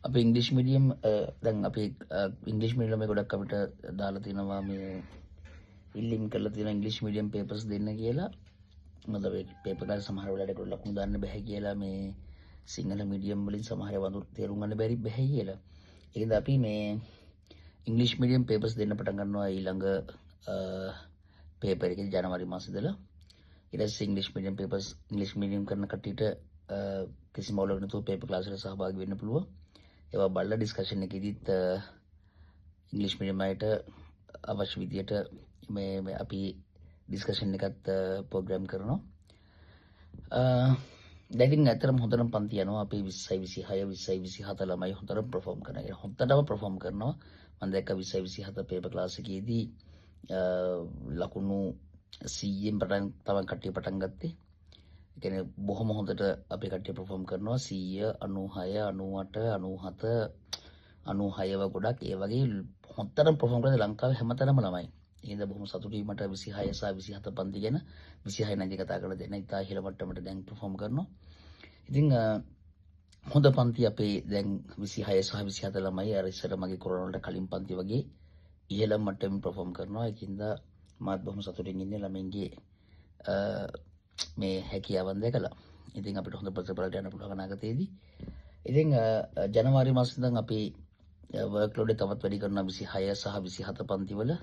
අපි ඉංග්‍රීසි මීඩියම් දැන් අපි ඉංග්‍රීසි මීඩියම් එක ගොඩක් අපිට දාලා තිනවා මේ ඉල්ලින් කරලා තියෙන ඉංග්‍රීසි මීඩියම් පේපර්ස් දෙන්න කියලා. මොකද මේ පේපර් වල සමහර වෙලාවට ලකුණු දාන්න බෑ කියලා මේ සිංහල මීඩියම් වලින් සමහර වඳු තේරුම් ගන්න බැරි බෑ කියලා. ඒකද අපි මේ ඉංග්‍රීසි මීඩියම් පේපර්ස් දෙන්න පටන් ගන්නවා ඊළඟ පේපර් එකේ ජනවාරි මාසෙ ඉඳලා. ඊට පස්සේ ඉංග්‍රීසි මීඩියම් පේපර්ස් ඉංග්‍රීසි මීඩියම් කරන කට්ටියට කිසිම අවුලක් නැතුව පේපර් ක්ලාස් වලට සහභාගී වෙන්න පුළුවන්. ඒවා බලලා ඩිස්කෂන් එකේදීත් ඉංග්‍රීසි මීඩියම් අයට අවශ්‍ය විදියට මේ අපි ඩිස්කෂන් එකත් ප්‍රෝග්‍රෑම් කරනවා. දැන් ඉතින් ඇත්තටම හොඳටම පන්ති යනවා. අපි 20යි 26 20යි 27 ළමයි හොඳටම perform කරනවා. හොඳටම perform කරනවා. මම දැක්ක 20යි 27 පේපර් ක්ලාස් එකේදී ලකුණු 100න් පටන් තමයි කට්ටිය පටන් ගත්තේ. ඒ කියන්නේ බොහොම හොඳට අපේ කට්ටිය perform කරනවා. 100 96 98 97 ගොඩක් ඒ වගේ හොඳටම perform කරලා ලංකාවේ හැමතැනම ළමයි. ඒකද බොහොම සතුටුයි මට 26 සහ 27 පන්ති ගැන 26 නැති කතා කරලා දෙන්න ඉතා ඉහළ මට්ටමට දැන් perform කරනවා. ඉතින් හොඳ පන්ති අපේ දැන් 26 සහ 27 ළමයි අර ඉස්සර මගේ කොරෝනා වලට කලින් පන්ති වගේ ඉහළ මට්ටමින් perform කරනවා. ඒකින්ද මාත් බොහොම සතුටින් ඉන්නේ ළමයින්ගේ මේ හැකියාවන් දැකලා. ඉතින් අපිට හොඳ ප්‍රතිඵලයක් ගන්න පුළුවන් අනාගතයේදී. ඉතින් ජනවාරි මාසෙ ඉඳන් අපි වර්ක්ලෝඩ් එක තවත් වැඩි කරනවා 26 සහ 27 පන්ති වල.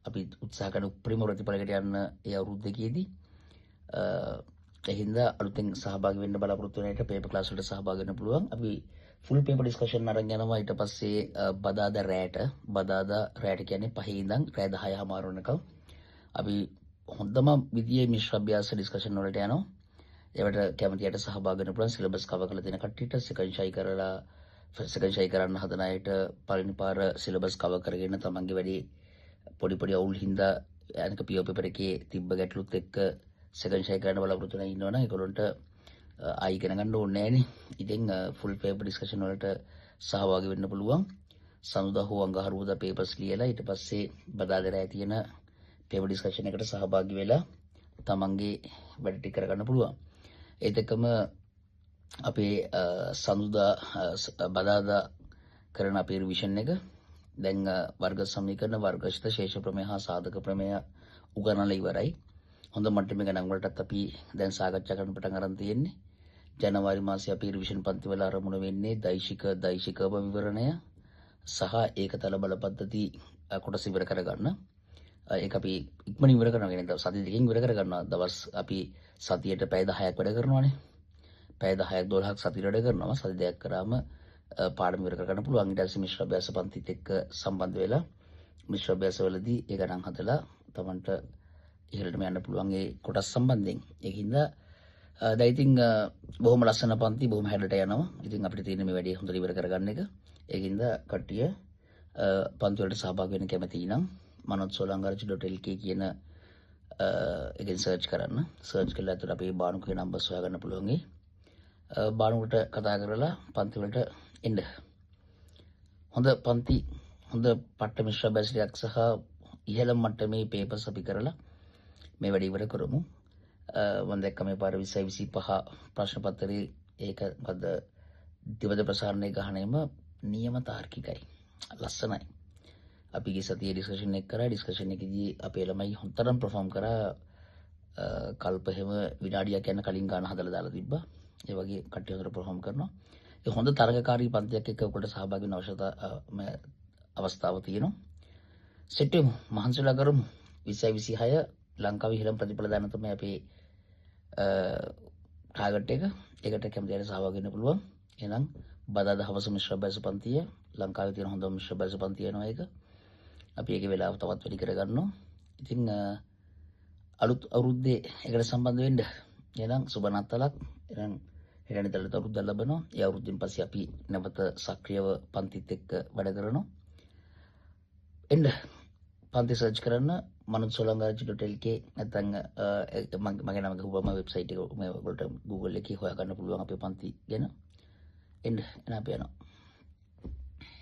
අපි උත්සාහ කරන උපරිම ප්‍රතිඵලයකට යන්න ඒ අවුරුද්දකේදී එහින්ද අලුතෙන් සහභාගී වෙන්න බලාපොරොත්තු වෙන අයට පේපර් ක්ලාස් වලට සහභාගී වෙන්න පුළුවන්. අපි ෆුල් පේපර් ඩිස්කෂන් අරන් යනවා. ඊට පස්සේ බදාදා රැට කියන්නේ 5 ඉඳන් රෑ 10:00 වෙනකම් අපි හොඳම විදියේ මිශ්‍ර අභ්‍යාස ඩිස්කෂන් වලට යනවා. ඒවට කැමතියට සහභාගී වෙන්න පුළුවන්. සිලබස් කවර් කරලා තියෙන කට්ටියට සෙකන්ඩ් ෂයි කරන්න හදන අයට පළවෙනි පාර සිලබස් කවර් කරගෙන තමන්ගේ වැඩේ පොඩි අවුල් හින්දා අනික පියෝ පේපර් එකේ තිබ්බ ගැටලුත් එක්ක සෙකන්ඩ් ෂයි කරන්න බලාපොරොත්තු වෙන ඉන්නවනම් ඒගොල්ලන්ට ආයි ඉගෙන ගන්න ඕනේ නෑනේ. ඉතින් ෆුල් පේපර් ඩිස්කෂන් වලට සහභාගී වෙන්න පුළුවන්. සඳුදා හෝ අඟහරුවාදා පේපර්ස් ලියලා ඊට පස්සේ බදාදා තියෙන පේපර් ඩිස්කෂන් එකට සහභාගී වෙලා තමන්ගේ වැඩ ටික කරගන්න පුළුවන්. ඒත් එක්කම අපේ සඳුදා බදාදා කරන අපේ රිවිෂන් එක දැන් වර්ග සමීකරණ වර්ගශිත ශේෂ ප්‍රමේය හා සාධක ප්‍රමේය උගන්වලා ඉවරයි. හොඳ මට්ටමේ ගණන් වලටත් අපි දැන් සාකච්ඡා කරන්න පටන් අරන් තියෙන්නේ. ජනවාරි මාසයේ අපි රිවිෂන් පන්ති වල ආරම්භ වෙන්නේ දෛශිකව විවරණය සහ ඒකතල බල පද්ධති කොටස ඉවර කරගන්න. ඒක අපි ඉක්මනින් ඉවර කරනවා. කියන්නේ සති දෙකකින් ඉවර කරගන්නවා. දවස් අපි සතියට පැය 10ක් වැඩ කරනවානේ. පැය 10ක් 12ක් සතියට වැඩ කරනවා. සති දෙකක් කරාම පාඩම ඉවර කරගන්න පුළුවන්. ඊට පස්සේ මිශ්‍ර අභ්‍යාස පන්තිත් එක්ක සම්බන්ධ වෙලා මිශ්‍ර අභ්‍යාස වලදී ඒ ගණන් හදලා තමන්ට ඉහළටම යන්න පුළුවන් ඒ කොටස් සම්බන්ධයෙන්. ඒකින්ද දැන් ඉතින් බොහොම ලස්සන පන්ති බොහොම හැඩට යනවා. ඉතින් අපිට තියෙන මේ වැඩේ හොඳට ඉවර කරගන්න එක. ඒකින්ද කට්ටිය පන්ති වලට සහභාගී වෙන්න කැමති නම් manotsolangaraju.lk කියන එකෙන් සර්ච් කරන්න. සර්ච් කළා අතට අපේ බානුකේ නම්බර්ස් හොයාගන්න පුළුවන්. බානුකට කතා කරලා පන්ති වලට එන්න. හොඳ පන්ති හොඳ පට්ට මිශ්‍ර අභ්‍යාසයක් සහ ඉහළ මට්ටමේ පේපර්ස් අපි කරලා මේ වැඩ ඉවර කරමු. මම දැක්ක මේ පාර 20 25 ප්‍රශ්න පත්‍රයේ ඒක මොකද දිවද ප්‍රසාරණය ගහණයම නියම තාර්කිකයි. ලස්සනයි. අපි ගිය සතියේ ඩිස්කෂන් එක කරා. ඩිස්කෂන් එකේදී අපේ ළමයි හොඳටම perform කරා. කල්ප හැම විනාඩියක් යන කලින් ගාන හදලා දාලා තිබ්බා. ඒ වගේ කට්ටිය හොඳට perform කරනවා. ඒ හොඳ තරගකාරී පන්තියක් එක්ක ඔකට සහභාගී වෙන අවස්ථාව තියෙනවා. සෙට් වෙමු. මහන්සිලා කරමු. 20 26 ලංකාවේ ඉහළම ප්‍රතිඵල දාන්න තමයි අපේ ටාගට් එක. ඒකට කැමති අය සහභාගී වෙන්න පුළුවන්. එහෙනම් බදාදා හවස මිශ්‍ර අභ්‍යාස පන්තිය ලංකාවේ තියෙන හොඳම මිශ්‍ර අභ්‍යාස පන්තිය වෙනවා ඒක. අපි ඒකේ වෙලාව තවත් වැඩි කරගන්නවා. ඉතින් අලුත් අවුරුද්දේ ඒකට සම්බන්ධ වෙන්න. එහෙනම් සුබ නත්තලක්. එහෙනම් හෙටනිතලට අවුරුද්ද ලැබෙනවා. ඒ අවුරුද්දෙන් පස්සේ අපි නැවත සක්‍රියව පන්තිත් එක්ක වැඩ කරනවා. එන්න පන්ති සර්ච් කරන්න manotsolangaraju.lk නැත්නම් මගේ නම ගහුවම වෙබ්සයිට් එක මේ ඔයගොල්ලන්ට Google එකේ හොයාගන්න පුළුවන් අපේ පන්ති ගැන. එන්න අපි යනවා.